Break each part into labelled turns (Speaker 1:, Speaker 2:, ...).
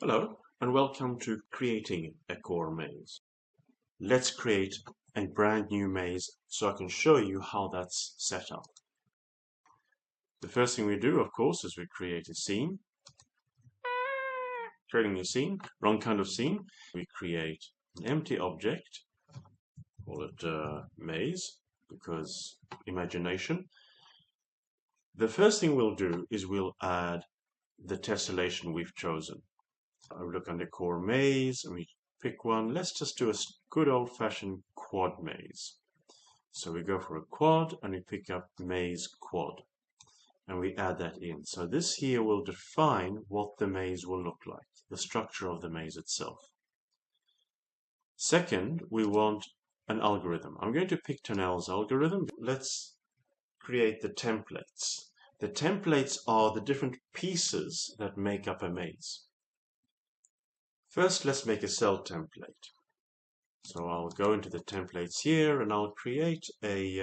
Speaker 1: Hello and welcome to creating a core maze. Let's create a brand new maze so I can show you how that's set up. The first thing we do, of course, is we create a scene. Creating a scene, wrong kind of scene. We create an empty object, call it maze, because imagination. The first thing we'll do is we'll add the tessellation we've chosen. I look under core maze and we pick one. Let's just do a good old-fashioned quad maze. So we go for a quad and we pick up maze quad and we add that in. So this here will define what the maze will look like, the structure of the maze itself. Second, we want an algorithm. I'm going to pick Tonell's algorithm. Let's create the templates. The templates are the different pieces that make up a maze. First, let's make a cell template. So I'll go into the templates here and I'll create a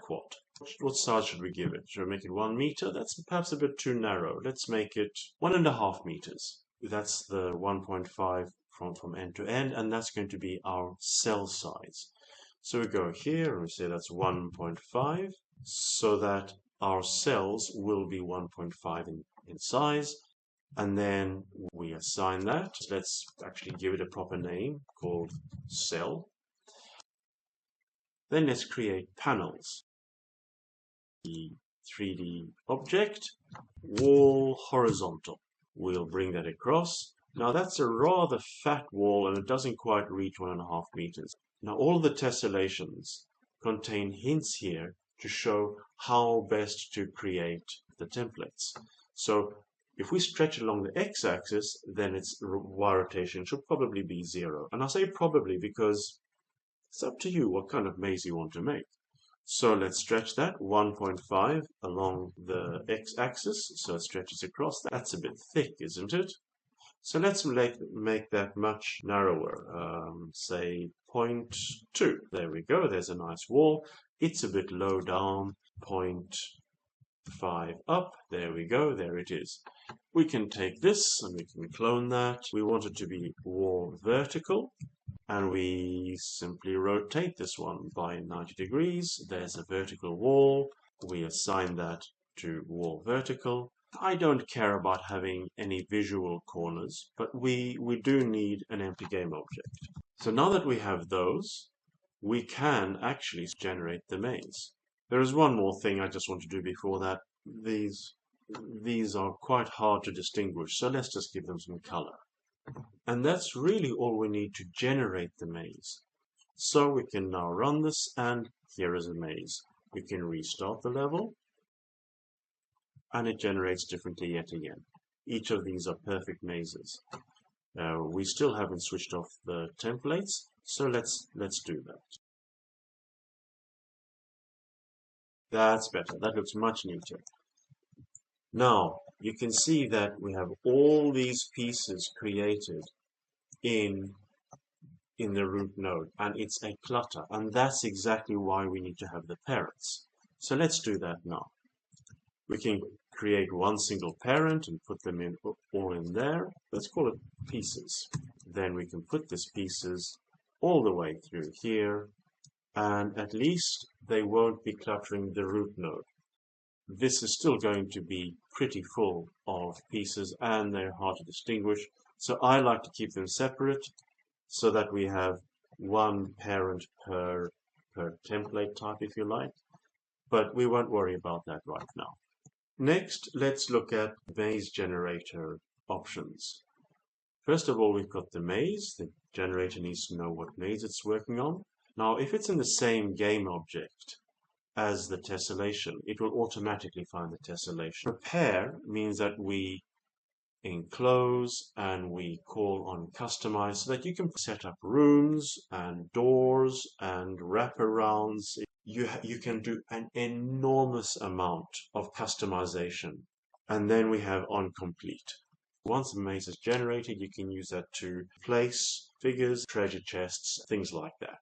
Speaker 1: quad. What size should we give it? Should we make it 1 meter? That's perhaps a bit too narrow. Let's make it 1.5 meters. That's the 1.5 from end to end, and that's going to be our cell size. So we go here and we say that's 1.5, so that our cells will be 1.5 in size. And then we assign that. Let's actually give it a proper name called cell. Then let's create panels. The 3D object, wall horizontal. We'll bring that across. Now that's a rather fat wall and it doesn't quite reach 1.5 meters. Now all the tessellations contain hints here to show how best to create the templates. So if we stretch along the x-axis, then its y rotation should probably be 0. And I say probably because it's up to you what kind of maze you want to make. So let's stretch that 1.5 along the x-axis, so it stretches across. That's a bit thick, isn't it? So let's make that much narrower, say 0.2. There we go, there's a nice wall. It's a bit low down, 0.5 up. There we go, there it is. We can take this and we can clone that. We want it to be wall vertical. And we simply rotate this one by 90 degrees. There's a vertical wall. We assign that to wall vertical. I don't care about having any visual corners, but we do need an empty game object. So now that we have those, we can actually generate the maze. There is one more thing I just want to do before that. These are quite hard to distinguish, so let's just give them some color. And that's really all we need to generate the maze. So we can now run this, and here is a maze. We can restart the level, and it generates differently yet again. Each of these are perfect mazes. We still haven't switched off the templates, so let's do that. That's better. That looks much neater. Now, you can see that we have all these pieces created in the root node, and it's a clutter, and that's exactly why we need to have the parents. So let's do that now. We can create one single parent and put them in all in there. Let's call it pieces. Then we can put these pieces all the way through here, and at least they won't be cluttering the root node. This is still going to be pretty full of pieces and they're hard to distinguish. So I like to keep them separate so that we have one parent per template type, if you like. But we won't worry about that right now. Next, let's look at maze generator options. First of all, we've got the maze. The generator needs to know what maze it's working on. Now, if it's in the same game object as the tessellation, it will automatically find the tessellation. Prepare means that we enclose and we call on customize so that you can set up rooms and doors and wraparounds. You can do an enormous amount of customization. And then we have on complete. Once the maze is generated, you can use that to place figures, treasure chests, things like that.